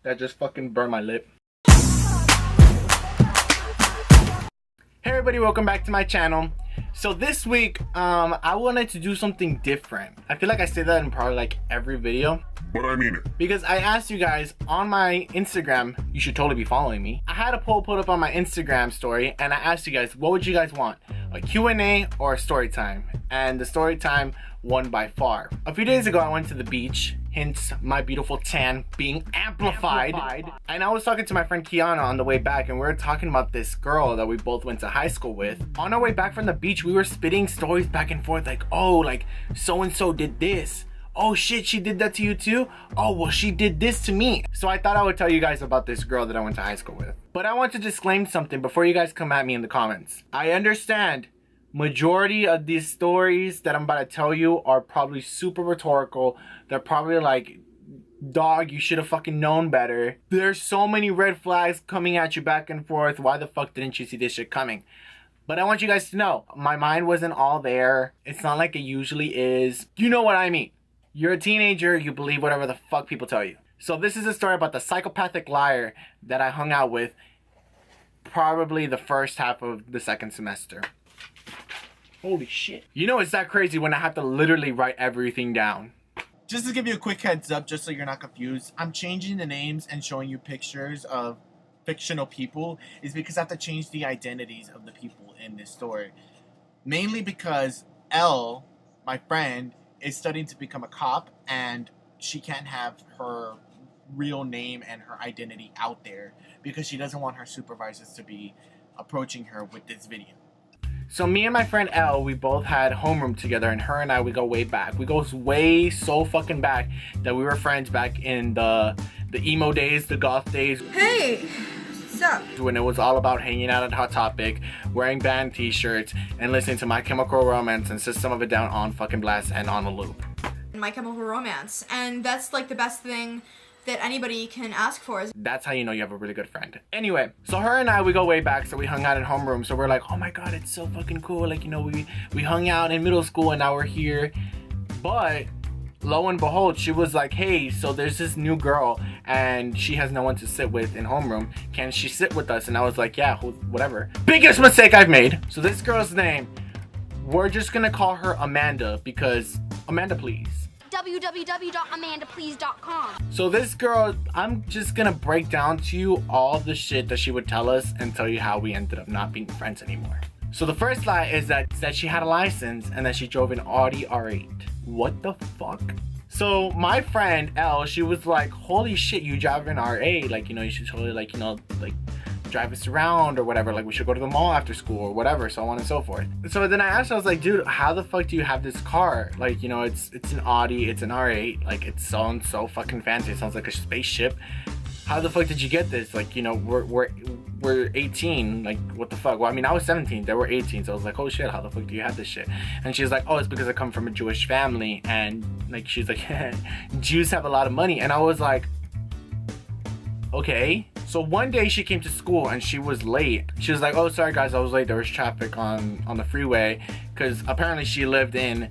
That just fucking burned my lip. Hey everybody, welcome back to my channel. So this week, I wanted to do something different. I feel like I say that in probably like every video. But I mean it. Because I asked you guys on my Instagram, you should totally be following me. I had a poll put up on my Instagram story and I asked you guys, what would you guys want? A Q&A or a story time? And the story time won by far. A few days ago, I went to the beach, hence my beautiful tan being amplified. And I was talking to my friend Kiana on the way back and we were talking about this girl that we both went to high school with. On our way back from the beach, we were spitting stories back and forth like, oh, like so-and-so did this. Oh shit, she did that to you too? Oh, well, she did this to me. So I thought I would tell you guys about this girl that I went to high school with. But I want to disclaim something before you guys come at me in the comments. I understand majority of these stories that I'm about to tell you are probably super rhetorical. They're probably like, dog, you should have fucking known better. There's so many red flags coming at you back and forth. Why the fuck didn't you see this shit coming? But I want you guys to know, my mind wasn't all there. It's not like it usually is. You know what I mean. You're a teenager, you believe whatever the fuck people tell you. So this is a story about the psychopathic liar that I hung out with probably the first half of the second semester. Holy shit. You know, it's that crazy when I have to literally write everything down. Just to give you a quick heads up, just so you're not confused, I'm changing the names and showing you pictures of fictional people is because I have to change the identities of the people in this story. Mainly because Elle, my friend, is studying to become a cop and she can't have her real name and her identity out there because she doesn't want her supervisors to be approaching her with this video. So me and my friend Elle, we both had homeroom together, and her and I, we go way back. We go way so fucking back that we were friends back in the emo days, the goth days. Hey, what's up? When it was all about hanging out at Hot Topic, wearing band t-shirts, and listening to My Chemical Romance and System of a Down on fucking blast and on a loop. My Chemical Romance, and that's like the best thing that anybody can ask for. That's how you know you have a really good friend. Anyway, so her and I, we go way back, so we hung out at homeroom. So we're like, oh my god, it's so fucking cool. Like, you know, we hung out in middle school and now we're here. But lo and behold, she was like, hey, so there's this new girl and she has no one to sit with in homeroom. Can she sit with us? And I was like, yeah, whatever. Biggest mistake I've made. So this girl's name, we're just gonna call her Amanda because Amanda, please. www.amandaplease.com. So this girl, I'm just gonna break down to you all the shit that she would tell us and tell you how we ended up not being friends anymore. So the first lie is that she had a license and that she drove an Audi R8. What the fuck? So my friend Elle, she was like, holy shit, you drive an R8, like, you know, you should totally, like, you know, like drive us around or whatever, like we should go to the mall after school or whatever, so on and so forth. So then I asked her, I was like, dude, how the fuck do you have this car? Like, you know, it's an Audi, it's an R8, like it sounds so fucking fancy, it sounds like a spaceship. How the fuck did you get this? Like, you know, we're 18, like what the fuck? Well, I mean, I was 17, they were 18, so I was like, oh shit, how the fuck do you have this shit? And she's like, oh, it's because I come from a Jewish family, and like she's like, Jews have a lot of money. And I was like, okay. So one day she came to school and she was late. She was like, oh, sorry guys, I was late. There was traffic on the freeway. Because apparently she lived in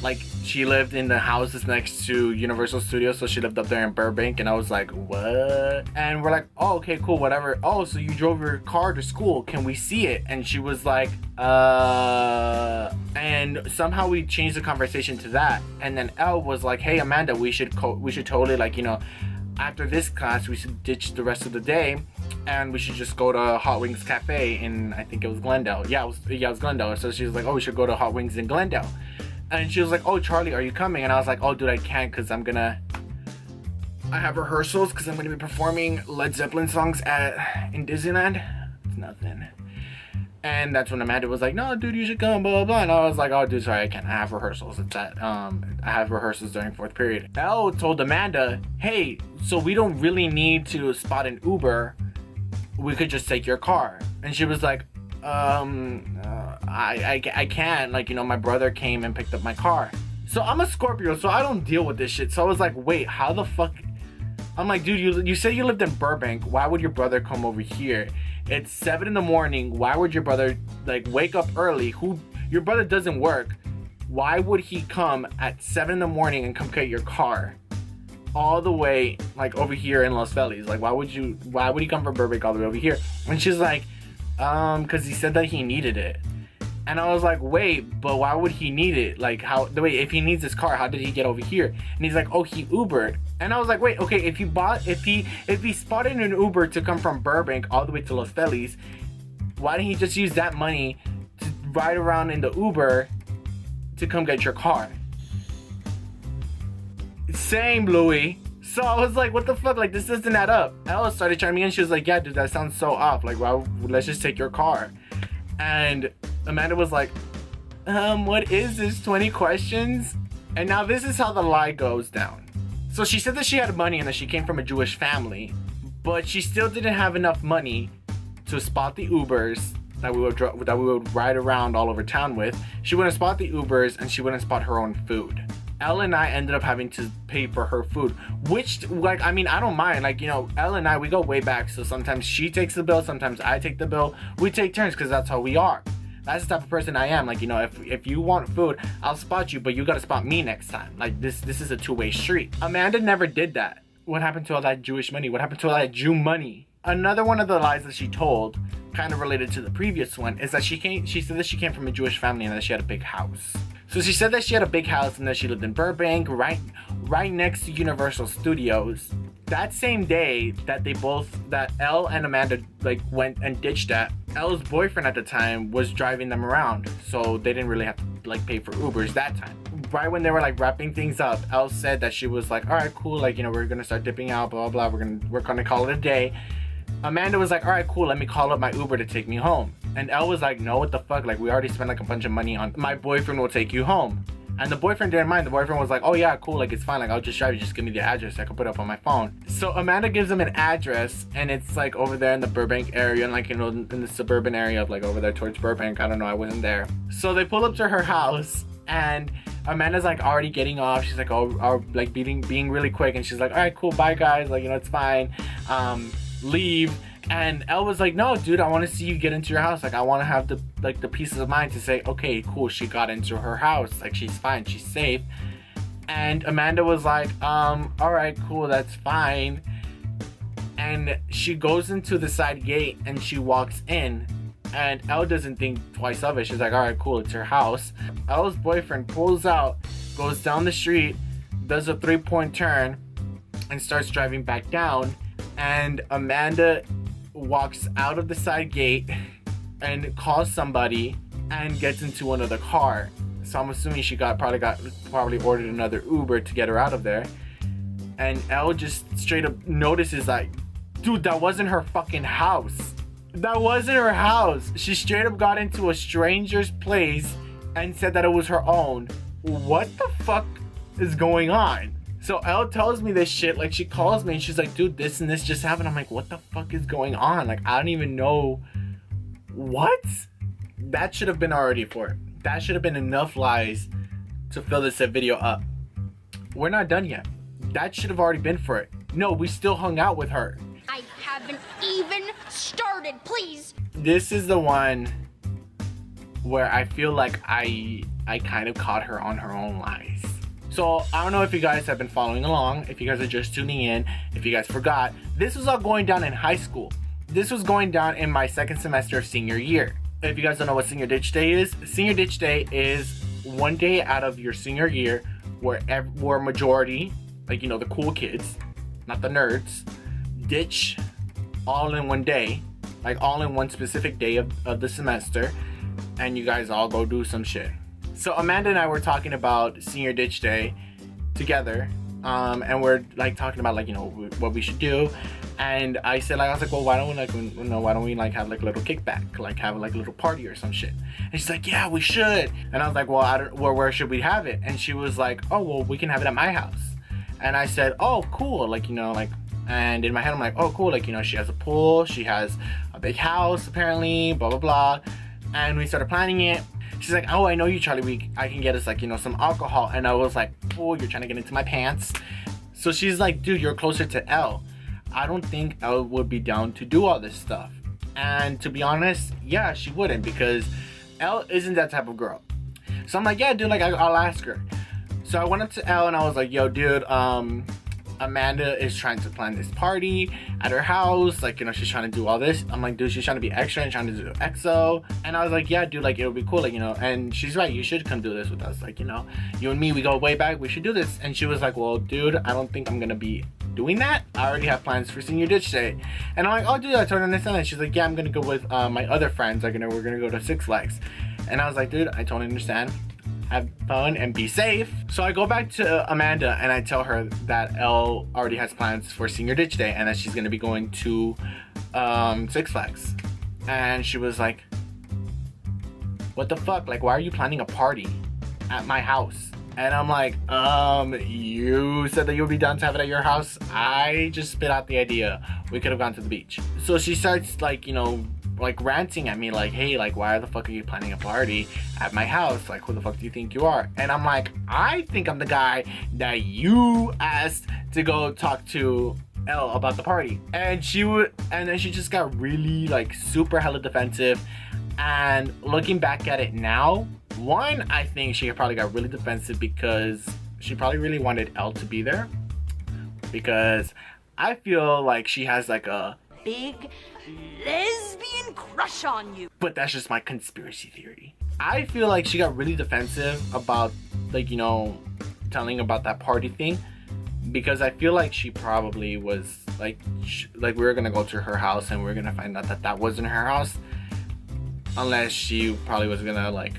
the houses next to Universal Studios. So she lived up there in Burbank. And I was like, what? And we're like, oh, okay, cool, whatever. Oh, so you drove your car to school. Can we see it? And she was like, and somehow we changed the conversation to that. And then Elle was like, hey, Amanda, we should totally, like, you know, after this class, we should ditch the rest of the day and we should just go to Hot Wings Cafe in, I think it was Glendale. Yeah, it was Glendale. So she was like, oh, we should go to Hot Wings in Glendale. And she was like, oh, Charlie, are you coming? And I was like, oh, dude, I can't because I have rehearsals because I'm going to be performing Led Zeppelin songs in Disneyland. It's nothing. And that's when Amanda was like, no, dude, you should come, blah, blah, blah. And I was like, oh, dude, sorry, I can't. I have rehearsals. It's at, I have rehearsals during fourth period. Elle told Amanda, hey, so we don't really need to spot an Uber. We could just take your car. And she was like, I can't. Like, you know, my brother came and picked up my car. So I'm a Scorpio, so I don't deal with this shit. So I was like, wait, how the fuck? I'm like, dude, you said you lived in Burbank. Why would your brother come over here? It's 7 in the morning. Why would your brother like wake up early? Your brother doesn't work. Why would he come at 7 in the morning and come get your car? all the way like over here in Los Feliz? Like, why would he come from Burbank all the way over here? And she's like, because he said that he needed it. And I was like, wait, but why would he need it? Like, if he needs his car, how did he get over here? And he's like, oh, he Ubered. And I was like, wait, okay, if he spotted an Uber to come from Burbank all the way to Los Feliz, why didn't he just use that money to ride around in the Uber to come get your car? Same, Louis. So I was like, what the fuck? Like, this doesn't add up. Ella started chiming in. She was like, yeah, dude, that sounds so off. Like, let's just take your car. And Amanda was like, what is this, 20 questions? And now this is how the lie goes down. So she said that she had money and that she came from a Jewish family, but she still didn't have enough money to spot the Ubers that we would ride around all over town with. She wouldn't spot the Ubers, and she wouldn't spot her own food. Elle and I ended up having to pay for her food, which, like, I mean, I don't mind. Like, you know, Elle and I, we go way back, so sometimes she takes the bill, sometimes I take the bill. We take turns because that's how we are. That's the type of person I am. Like, you know, if you want food, I'll spot you, but you gotta spot me next time. Like, this is a two-way street. Amanda never did that. What happened to all that Jewish money? What happened to all that Jew money? Another one of the lies that she told, kind of related to the previous one, is that she said that she came from a Jewish family and that she had a big house. So she said that she had a big house and that she lived in Burbank, right next to Universal Studios. That same day that Elle and Amanda like went and ditched that, Elle's boyfriend at the time was driving them around, so they didn't really have to like pay for Ubers that time. Right when they were like wrapping things up, Elle said that she was like, all right, cool, like, you know, we're gonna start dipping out, blah blah blah, we're gonna call it a day. Amanda was like, all right, cool, let me call up my Uber to take me home. And Elle was like, no, what the fuck? Like, we already spent like a bunch of money on my boyfriend will take you home. And the boyfriend didn't mind. The boyfriend was like, oh yeah, cool, like it's fine, like I'll just drive you, just give me the address, I can put it up on my phone. So Amanda gives him an address, and it's like over there in the Burbank area, and like, you know, in the suburban area of like over there towards Burbank. I don't know, I wasn't there. So they pull up to her house, and Amanda's like already getting off. She's like, oh, like being really quick, and she's like, all right, cool, bye guys, like, you know, it's fine, leave. And Elle was like, no, dude, I want to see you get into your house. Like, I want to have the peace of mind to say, okay, cool, she got into her house. Like, she's fine, she's safe. And Amanda was like, all right, cool, that's fine. And she goes into the side gate and she walks in. And Elle doesn't think twice of it. She's like, all right, cool, it's her house. Elle's boyfriend pulls out, goes down the street, does a 3-point turn, and starts driving back down. And Amanda walks out of the side gate and calls somebody and gets into another car. So I'm assuming she probably ordered another Uber to get her out of there. And Elle just straight up notices like, dude, that wasn't her fucking house. That wasn't her house. She straight up got into a stranger's place and said that it was her own. What the fuck is going on? So Elle tells me this shit, like she calls me and she's like, dude, this and this just happened. I'm like, what the fuck is going on? Like, I don't even know. What? That should have been already for it. That should have been enough lies to fill this video up. We're not done yet. That should have already been for it. No, we still hung out with her. I haven't even started, please. This is the one where I feel like I kind of caught her on her own lies. So I don't know if you guys have been following along, if you guys are just tuning in, if you guys forgot. This was all going down in high school. This was going down in my second semester of senior year. If you guys don't know what Senior Ditch Day is one day out of your senior year where majority, like, you know, the cool kids, not the nerds, ditch all in one day, like all in one specific day of the semester, and you guys all go do some shit. So Amanda and I were talking about Senior Ditch Day together, and we're like talking about, like, you know, what we should do. And I said, like, I was like, well, why don't we like have like a little kickback, like have like a little party or some shit? And she's like, yeah, we should. And I was like, well, where should we have it? And she was like, oh, well, we can have it at my house. And I said, oh, cool, like, you know, like. And in my head, I'm like, oh, cool, like, you know, she has a pool, she has a big house, apparently, blah, blah, blah. And we started planning it. She's like, oh, I know you, Charlie, I can get us, like, you know, some alcohol. And I was like, oh, you're trying to get into my pants. So she's like, dude, you're closer to Elle. I don't think Elle would be down to do all this stuff. And to be honest, yeah, she wouldn't, because Elle isn't that type of girl. So I'm like, yeah, dude, like, I'll ask her. So I went up to Elle and I was like, yo, dude, Amanda is trying to plan this party at her house. Like, you know, she's trying to do all this. I'm like, dude, she's trying to be extra and trying to do EXO. And I was like, yeah, dude, like, it would be cool, like, you know. And she's right, you should come do this with us. Like, you know, you and me, we go way back. We should do this. And she was like, well, dude, I don't think I'm gonna be doing that. I already have plans for senior ditch day. And I'm like, oh, dude, I totally understand that. She's like, yeah, I'm gonna go with my other friends. Like, you know, we're gonna go to Six Flags. And I was like, dude, I totally understand. Have fun and be safe. So I go back to Amanda and I tell her that Elle already has plans for senior ditch day and that she's gonna be going to Six Flags. And she was like, what the fuck? Like, why are you planning a party at my house? And I'm like, you said that you would be down to have it at your house. I just spit out the idea. We could have gone to the beach. So she starts, like, you know, like ranting at me, like, hey, like, why the fuck are you planning a party at my house? Like, who the fuck do you think you are? And I'm like, I think I'm the guy that you asked to go talk to Elle about the party. And then she just got really, like, super hella defensive. And looking back at it now, one, I think she probably got really defensive because she probably really wanted Elle to be there, because I feel like she has like a Big lesbian crush on you. But that's just my conspiracy theory. I feel like she got really defensive about, like, you know, telling about that party thing, because I feel like she probably was like we were gonna go to her house and we were gonna find out that that wasn't her house, unless she probably was gonna like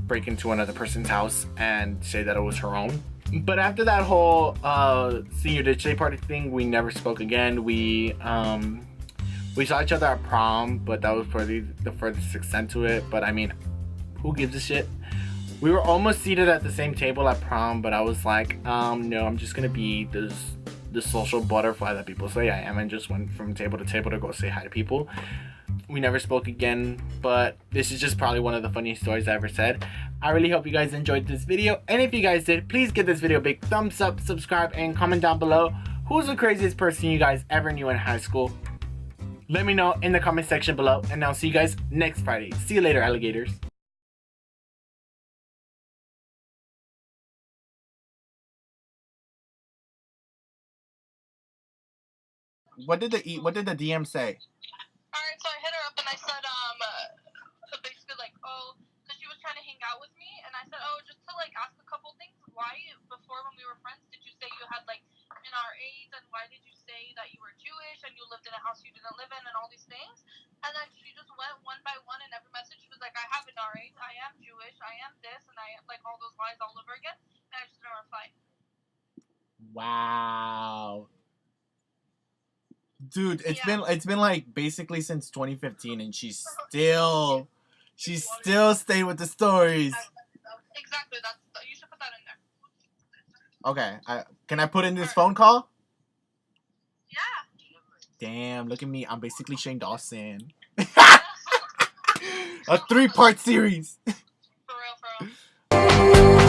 break into another person's house and say that it was her own. But after that whole senior ditch day party thing, we never spoke again. We saw each other at prom, but that was probably the furthest extent to it. But I mean, who gives a shit? We were almost seated at the same table at prom, but I was like, no, I'm just gonna be the social butterfly that people say I am, and just went from table to table to go say hi to people. We never spoke again, but this is just probably one of the funniest stories I ever said. I really hope you guys enjoyed this video, and if you guys did, please give this video a big thumbs up, subscribe, and comment down below who's the craziest person you guys ever knew in high school. Let me know in the comment section below, and I'll see you guys next Friday. See you later, alligators. What did the DM say? Alright, so I hit her up and I said, basically like, oh, because she was trying to hang out with me, and I said, oh, just to like ask a couple things. Why, before when we were friends, did you say you had like an RAs, and why did you say that you were Jewish and you lived in a house you didn't live in, and all these things? And then she just went one by one, and every message she was like, I have an RA, I am Jewish, I am this, and I like all those lies all over again, and I just didn't reply. Wow. Dude, it's been like basically since 2015, and she's still stayed with the stories. Exactly, you should put that in there. Okay, can I put in this phone call? Yeah. Damn, look at me. I'm basically Shane Dawson. A 3-part series. For real.